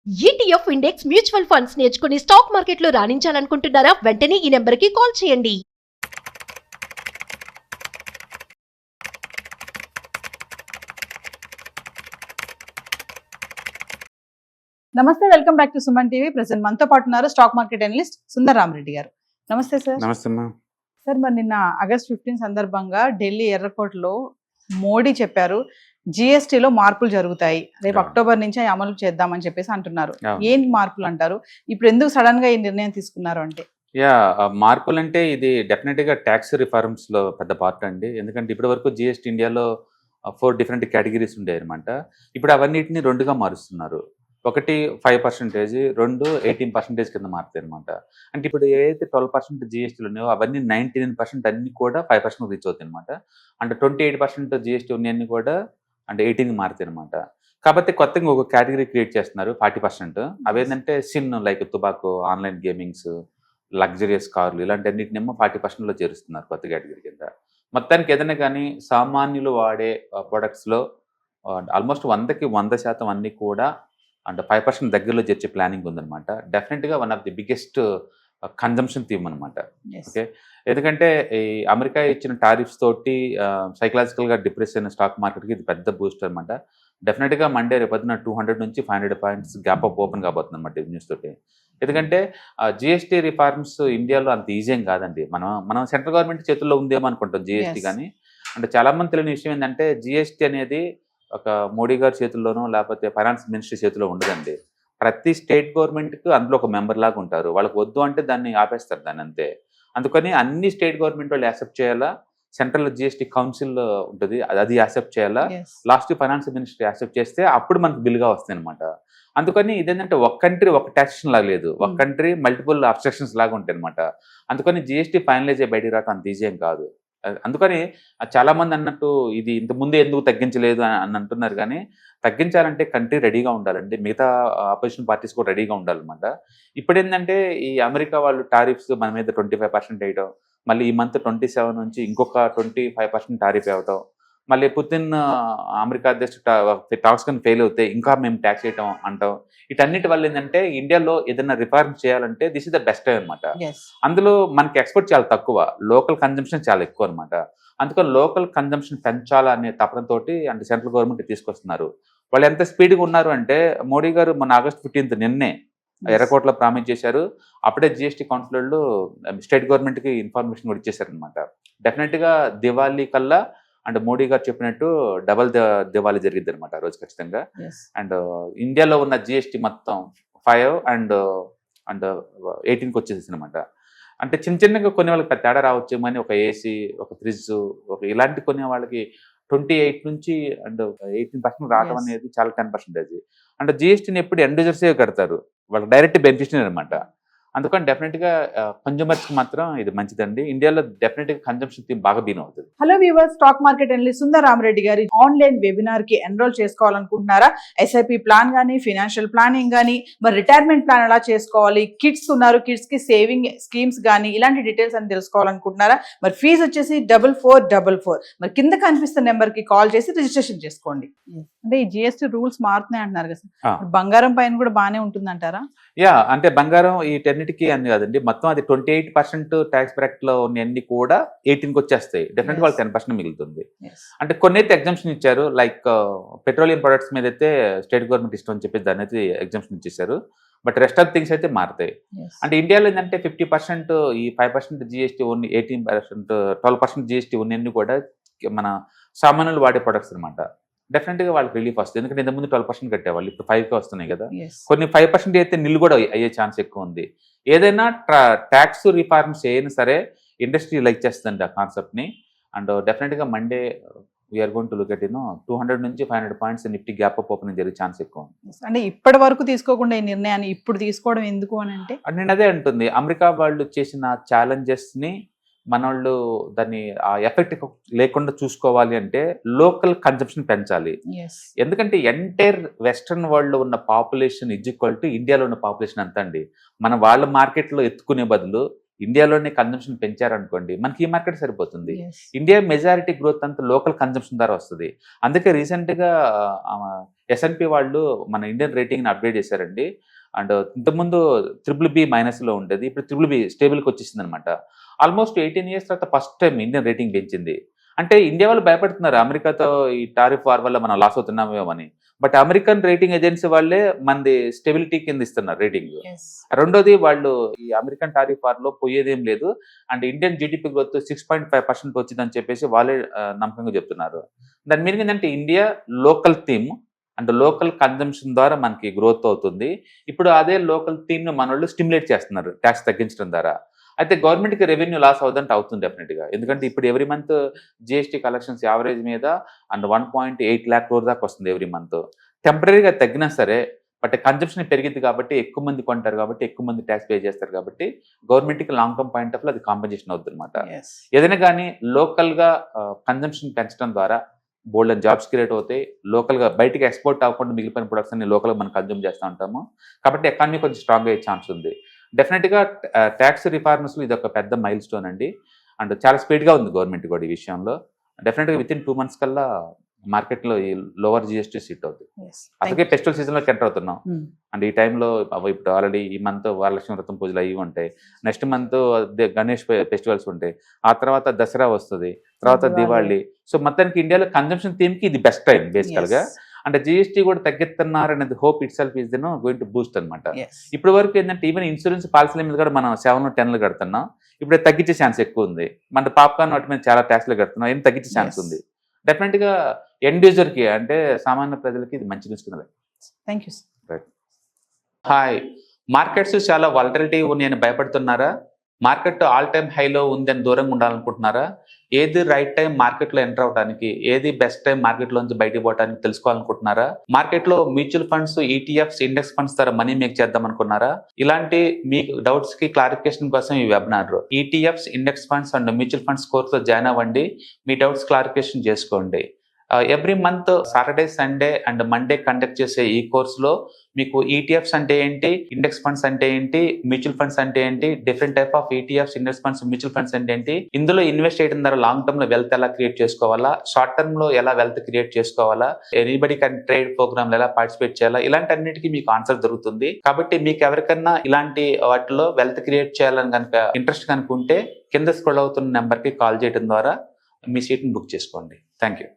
ETF index mutual funds నేర్చుకుని stock మార్కెట్లో రాణించాలనుకుంటున్నారా? వెంటనే ఈ నెంబర్కి కాల్ చేయండి. నమస్తే, welcome back to Suman TV. Present మనతో పాటు ఉన్నారు stock market analyst Sundar Rama Reddy గారు. నమస్తే సార్. నమస్తే అమ్మా. సార్, మరి నిన్న ఆగస్ట్ 15 సందర్భంగా ఢిల్లీ ఎర్రకోటలో మోడీ చెప్పారు జిఎస్టీలో మార్పులు జరుగుతాయి, రేపు అక్టోబర్ నుంచి అవి అమలు చేద్దామని చెప్పేసి అంటున్నారు. ఏం మార్పులు అంటారు? ఇప్పుడు ఎందుకు సడన్ గా ఈ నిర్ణయం తీసుకున్నారు అంటే? మార్పులు అంటే ఇది డెఫినెట్ గా ట్యాక్స్ రిఫార్మ్స్ లో పెద్ద పార్ట్ అండి. ఎందుకంటే ఇప్పటి వరకు జిఎస్టీ ఇండియాలో 4 డిఫరెంట్ కేటగిరీస్ ఉండేవి అనమాట. ఇప్పుడు అవన్నిటిని 2గా మారుస్తున్నారు. ఒకటి 5%, 2 18% కింద మారుతాయి అనమాట. అంటే ఇప్పుడు ఏదైతే 12% జిఎస్టీలు ఉన్నాయో అవన్నీ 99% అన్ని కూడా 5% రీచ్ అవుతాయి అనమాట. అంటే 28% జిఎస్టీ ఉన్నాయన్నీ కూడా అంటే 18 మారుతాయి అనమాట. కాబట్టి కొత్తగా ఒక కేటగిరీ క్రియేట్ చేస్తున్నారు 40%. అవేంటంటే sin like tobacco, online gamings, luxurious కార్లు ఇలాంటి అన్నింటినేమో 40%లో చేరుస్తున్నారు కొత్త కేటగిరీ కింద. మొత్తానికి ఏదైనా కానీ సామాన్యులు వాడే ప్రొడక్ట్స్లో ఆల్మోస్ట్ 100కి 100% అన్నీ కూడా అంటే 5% దగ్గరలో చేర్చే ప్లానింగ్ ఉందన్నమాట. డెఫినెట్గా one of the biggest consumption theme అనమాట. ఓకే, ఎందుకంటే ఈ అమెరికా ఇచ్చిన టారిఫ్స్ తోటి సైకలాజికల్గా డిప్రెస్ అయిన స్టాక్ మార్కెట్కి ఇది పెద్ద బూస్ట్ అనమాట. డెఫినెట్గా మండే రేపొద్దున 200 నుంచి 500 పాయింట్స్ గ్యాప్ అప్ ఓపెన్ కాబోతుంది అనమాట న్యూస్ తోటి. ఎందుకంటే జిఎస్టీ రిఫార్మ్స్ ఇండియాలో అంత ఈజీ ఏం కాదండి. మనం సెంట్రల్ గవర్నమెంట్ చేతుల్లో ఉందేమో అనుకుంటాం జిఎస్టీ, కానీ అంటే చాలామంది తెలియని విషయం ఏంటంటే జిఎస్టీ అనేది ఒక మోడీ గారి చేతుల్లోనో లేకపోతే ఫైనాన్స్ మినిస్ట్రీ చేతిలో ఉండదండి. ప్రతి స్టేట్ గవర్నమెంట్కి అందులో ఒక మెంబర్ లాగా ఉంటారు. వాళ్ళకి వద్దు అంటే దాన్ని ఆపేస్తారు దాన్ని, అంతే. అందుకని అన్ని స్టేట్ గవర్నమెంట్ వాళ్ళు యాక్సెప్ట్ చేయాలా, సెంట్రల్ జిఎస్టీ కౌన్సిల్ ఉంటుంది అది యాక్సెప్ట్ చేయాలా, లాస్ట్ ఫైనాన్స్ మినిస్ట్రీ యాక్సెప్ట్ చేస్తే అప్పుడు మనకు బిల్గా వస్తాయి అనమాట. అందుకని ఇదేంటంటే ఒక కంట్రీ ఒక టాక్సేషన్ లాగా లేదు, ఒక కంట్రీ మల్టిపుల్ అబ్స్ట్రక్షన్స్ లాగా ఉంటాయి అనమాట. అందుకని జిఎస్టీ ఫైనలైజ్ అయ్యి బయటికి రావడం అంత ఈజీ ఏం కాదు. అందుకని చాలా మంది అన్నట్టు ఇది ఇంత ముందే ఎందుకు తగ్గించలేదు అని అంటున్నారు, కానీ తగ్గించాలంటే కంట్రీ రెడీగా ఉండాలండి, మిగతా అపోజిషన్ పార్టీస్ కూడా రెడీగా ఉండాలన్నమాట. ఇప్పుడు ఏంటంటే ఈ అమెరికా వాళ్ళు టారిఫ్స్ మన మీద 25% వేయడం, మళ్ళీ ఈ మంత్ 27 నుంచి ఇంకొక 25% టారిఫ్ ఇవ్వటం, మళ్ళీ పుతిన్ అమెరికా అధ్యక్షుడు టాక్స్ కానీ ఫెయిల్ అవుతే ఇంకా మేము ట్యాక్స్ చేయటం అంటాం. వీటన్నిటి వల్ల ఏంటంటే ఇండియాలో ఏదైనా రిఫార్మ్ చేయాలంటే this is the best time అనమాట. అందులో మనకి ఎక్స్పోర్ట్ చాలా తక్కువ, లోకల్ కన్జంప్షన్ చాలా ఎక్కువ అనమాట. అందుకని లోకల్ కన్జంప్షన్ పెంచాలనే తపనతోటి అంటే సెంట్రల్ గవర్నమెంట్ తీసుకొస్తున్నారు. వాళ్ళు ఎంత స్పీడ్గా ఉన్నారు అంటే మోడీ గారు మన ఆగస్ట్ 15 నిన్నే ఎర్రకోటలో ప్రామిస్ చేశారు. అప్పుడే జిఎస్టీ కౌన్సిల్ వాళ్ళు స్టేట్ గవర్నమెంట్కి ఇన్ఫర్మేషన్ కూడా ఇచ్చేశారు అనమాట. డెఫినెట్గా దివాళీ కల్లా అంటే మోడీ గారు చెప్పినట్టు డబల్ దివాళీ జరిగింది అనమాట ఆ రోజు ఖచ్చితంగా. అండ్ ఇండియాలో ఉన్న జిఎస్టీ మొత్తం 5 అండ్ 18కి వచ్చేసింది అనమాట. అంటే చిన్నగా కొన్ని వాళ్ళకి తేడా రావచ్చు, కానీ ఒక ఏసీ, ఒక ఫ్రిడ్జ్, ఒక ఇలాంటి కొన్ని వాళ్ళకి 28 నుంచి అండ్ 18% రావడం అనేది చాలా 10%. అంటే జిఎస్టీని ఎప్పుడు ఎండ్ యూజర్సే కడతారు, వాళ్ళకి డైరెక్ట్ బెనిఫిషియరీ అనమాట. అందుకని డెఫినెట్గా కన్జ్యూమర్స్కి మాత్రం ఇది మంచిదండి. ఇండియాలో డెఫినెట్గా కన్జంప్షన్ థీమ్ బాగా బీన్ అవుతుంది. Hello viewers, stock market analyst Sundar Rama Reddy గారి ఆన్లైన్ వెబినార్ కి ఎన్రోల్ చేసుకోవాలనుకుంటున్నారా? ఎస్ఐపి ప్లాన్ గానీ, ఫైనాన్షియల్ ప్లానింగ్ గానీ, మరి రిటైర్మెంట్ ప్లాన్ ఎలా చేసుకోవాలి, కిడ్స్ ఉన్నారు, కిడ్స్ కి సేవింగ్ స్కీమ్స్ గానీ ఇలాంటి డీటెయిల్స్ అని తెలుసుకోవాలనుకుంటున్నారా? మరి ఫీజు వచ్చేసి 4444. మరి కింద కనిపిస్తున్న నెంబర్ కి కాల్ చేసి రిజిస్ట్రేషన్ చేసుకోండి. అంటే ఈ జిఎస్టీ రూల్స్ మారుతున్నాయి అంటున్నారు కదా సార్, బంగారం పైన కూడా బాగానే ఉంటుంది అంటారా? అంటే బంగారం ఈ టెన్నిటికి అని కాదండి, మొత్తం అది 28% ట్యాక్స్ బ్రాకెట్ లో అన్ని కూడా 18కి వచ్చేస్తాయి. డెఫినెట్ వాళ్ళు 10% మిగులుతుంది. అంటే కొన్ని అయితే ఎగ్జామ్షన్ ఇచ్చారు, లైక్ పెట్రోలియం ప్రొడక్ట్స్ మీద అయితే స్టేట్ గవర్నమెంట్ ఇష్టం అని చెప్పి దాని అయితే ఎగ్జామ్షన్ ఇచ్చేసారు. బట్ రెస్ట్ ఆఫ్ థింగ్స్ అయితే మారుతాయి. అంటే ఇండియాలో ఏంటంటే 50% ఈ 5% జిఎస్టీ ఓన్లీ, 18% 12% జిఎస్టీ ఉన్నన్ని కూడా మన సామాన్యులు వాడే ప్రొడక్ట్స్ అనమాట. డెఫినెట్గా వాళ్ళకి రిలీఫ్ వస్తుంది. ఎందుకంటే ఇంతకుముందు 12% కట్టేవాళ్ళు, ఇప్పుడు 5కి వస్తున్నాయి కదా. కొన్ని 5% అయితే నిల్లు కూడా అయ్యే ఛాన్స్ ఎక్కువ ఉంది. ఏదైనా ట్యాక్స్ రిఫార్మ్స్ అయినా సరే ఇండస్ట్రీ లైక్ చేస్తుందండి ఆ కాన్సెప్ట్ని. అండ్ డెఫినెట్గా Monday we are going to look at 200 నుంచి 500 points Nifty gap up opening జరిగే ఛాన్స్ ఎక్కువ ఉంది. అంటే ఇప్పటి వరకు తీసుకోకుండా ఈ నిర్ణయాన్ని ఇప్పుడు తీసుకోవడం ఎందుకు అని అంటే నేను అదే అంటుంది, అమెరికా వాళ్ళు చేసిన ఛాలెంజెస్ని మన వాళ్ళు దాన్ని ఆ ఎఫెక్ట్ లేకుండా చూసుకోవాలి అంటే లోకల్ కన్జంప్షన్ పెంచాలి. ఎందుకంటే ఎంటైర్ వెస్ట్రన్ వరల్డ్లో ఉన్న పాపులేషన్ ఈజ్ ఈక్వల్ టు ఇండియాలో ఉన్న పాపులేషన్ అంతా అండి. మన వాళ్ళ మార్కెట్లో ఎత్తుకునే బదులు ఇండియాలోనే కన్జంప్షన్ పెంచారనుకోండి మనకి ఈ మార్కెట్ సరిపోతుంది. Yes. ఇండియా మెజారిటీ గ్రోత్ అంతా లోకల్ కన్జంప్షన్ ద్వారా వస్తుంది. అందుకే రీసెంట్గా S&P వాళ్ళు మన ఇండియన్ రేటింగ్ని అప్గ్రేడ్ చేశారండి. అండ్ ఇంతకుముందు BBB- ఉండేది, ఇప్పుడు BBB స్టేబుల్కి వచ్చేసింది అనమాట. ఆల్మోస్ట్ 18 years తర్వాత ఫస్ట్ టైం ఇండియన్ రేటింగ్ పెంచింది. అంటే ఇండియా వాళ్ళు భయపడుతున్నారు అమెరికాతో ఈ టారిఫ్ వార్ వల్ల మనం లాస్ అవుతున్నామేమో అని. బట్ అమెరికన్ రేటింగ్ ఏజెన్సీ వాళ్ళే మనది స్టెబిలిటీ కింద ఇస్తున్నారు రేటింగ్. Yes. రెండోది వాళ్ళు ఈ అమెరికన్ టారిఫ్ వార్ లో పోయేదేం లేదు అండ్ ఇండియన్ జీడిపి గ్రోత్ 6.5% వచ్చిందని చెప్పేసి వాళ్ళే నమ్మకంగా చెప్తున్నారు. దాని మీనింగ్ ఏంటంటే India local theme and local consumption ద్వారా మనకి గ్రోత్ అవుతుంది. ఇప్పుడు అదే లోకల్ థీమ్ను మన వాళ్ళు స్టిమ్యులేట్ చేస్తున్నారు ట్యాక్స్ తగ్గించడం ద్వారా. అయితే గవర్నమెంట్కి రెవెన్యూ లాస్ అవుతుందంటే అవుతుంది డెఫినెట్గా. ఎందుకంటే ఇప్పుడు every month GST collections average మీద అండ్ 1.8 lakh crore దాకా వస్తుంది ఎవ్రీ మంత్. టెంపరీగా తగ్గినా సరే బట్ కన్జంప్షన్ పెరిగింది కాబట్టి ఎక్కువ మంది కొంటారు కాబట్టి ఎక్కువ మంది ట్యాక్స్ పే చేస్తారు కాబట్టి గవర్నమెంట్కి లాంగ్ టర్మ్ పాయింట్ ఆఫ్ అది కాంపెన్సేషన్ అవుతుంది అనమాట. Yes. ఏదైనా కానీ లోకల్గా కన్జంప్షన్ పెంచడం ద్వారా బోల్డ్ అండ్ జాబ్స్ క్రియేట్ అవుతాయి. లోకల్గా బయటికి ఎక్స్పోర్ట్ అవ్వకుండా మిగిలిపోయిన ప్రొడక్ట్స్ని లోకల్గా మనం కన్జ్యూమ్ చేస్తూ ఉంటాము కాబట్టి ఎకానమీ కొంచెం స్ట్రాంగ్ అయ్యే ఛాన్స్ ఉంది. డెఫినెట్గా ట్యాక్స్ రిఫార్మ్స్లో ఇది ఒక పెద్ద మైల్ స్టోన్ అండి. అండ్ చాలా స్పీడ్గా ఉంది గవర్నమెంట్ కూడా ఈ విషయంలో. డెఫినెట్గా వితిన్ 2 months కల్లా మార్కెట్లో ఈ లోవర్ జిఎస్టీ సీట్ అవుతుంది. Yes. అందుకే ఫెస్టివల్ సీజన్లోకి ఎంటర్ అవుతున్నాం. Hmm. అండ్ ఈ టైంలో ఇప్పుడు ఆల్రెడీ ఈ మంత్ వరలక్ష్మి వ్రతం పూజలు అవి ఉంటాయి. నెక్స్ట్ మంత్ గణేష్ ఫెస్టివల్స్ ఉంటాయి. ఆ తర్వాత దసరా వస్తుంది, తర్వాత దివాళీ. సో మొత్తానికి ఇండియాలో కన్జంప్షన్ థీమ్కి ఇది బెస్ట్ టైం బేసికల్గా. Yes. అంటే జిఎస్టీ కూడా తగ్గిస్తున్నారు అనేది hope it self is going to Boost అనమాట. Yes. ఇప్పటి వరకు ఏంటంటే ఈవెన్ ఇన్సూరెన్స్ పాలసీల మీద కూడా మనం 7-10 కడుతున్నాం. ఇప్పుడు తగ్గించే ఛాన్స్ ఎక్కువ ఉంది. మన పాప్కార్న్ వాటి మీద చాలా ట్యాక్స్లు కడుతున్నాం, ఏం తగ్గించే ఛాన్స్ Yes. ఉంది. డెఫినెట్గా ఎండ్ యూజర్కి అంటే సామాన్య ప్రజలకి ఇది మంచి న్యూస్ కింద. Thank you, sir. Hi, markets చాలా వాలటిలిటీ ఉన్నాయని భయపడుతున్నారా? మార్కెట్ ఆల్ టైమ్ హైలో ఉందని దూరంగా ఉండాలనుకుంటున్నారా? ఏది రైట్ టైం మార్కెట్లో ఎంటర్ అవడానికి, ఏది బెస్ట్ టైం మార్కెట్లోంచి బయటకు పోవడానికి తెలుసుకోవాలనుకుంటున్నారా? మార్కెట్లో mutual funds, ETFs, index funds ద్వారా మనీ మేక్ చేద్దాం అనుకున్నారా? ఇలాంటి మీ డౌట్స్ కి క్లారిఫికేషన్ కోసం ఈ webinar. ETFs, index funds and mutual funds కోర్సులో జాయిన్ అవ్వండి, మీ డౌట్స్ క్లారిఫికేషన్ చేసుకోండి. Every month Saturday, Sunday and Monday conduct చేసే ఈ కోర్సులో మీకు ఈటీఎఫ్స్ అంటే ఏంటి, ఇండెక్స్ ఫండ్స్ అంటే ఏంటి, మ్యూచువల్ ఫండ్స్ అంటే ఏంటి, different type of ETFs, index funds, mutual funds అంటే ఏంటి, ఇందులో ఇన్వెస్ట్ చేయడం ద్వారా లాంగ్ టర్మ్ లో వెల్త్ ఎలా క్రియేట్ చేసుకోవాలా, షార్ట్ టర్మ్ లో ఎలా వెల్త్ క్రియేట్ చేసుకోవాలా, ఎనీబడి కెన్ ట్రేడ్ ప్రోగ్రామ్ ఎలా పార్టిసిపేట్ చేయాలా, ఇలాంటి అన్నిటికీ మీకు ఆన్సర్ దొరుకుతుంది. కాబట్టి మీకు ఎవరికన్నా ఇలాంటి వాటిలో వెల్త్ క్రియేట్ చేయాలని కనుక ఇంట్రెస్ట్ కనుక ఉంటే కింద స్క్రోల్ అవుతున్న నెంబర్ కి కాల్ చేయడం ద్వారా మీ సీట్ని బుక్ చేసుకోండి. Thank you.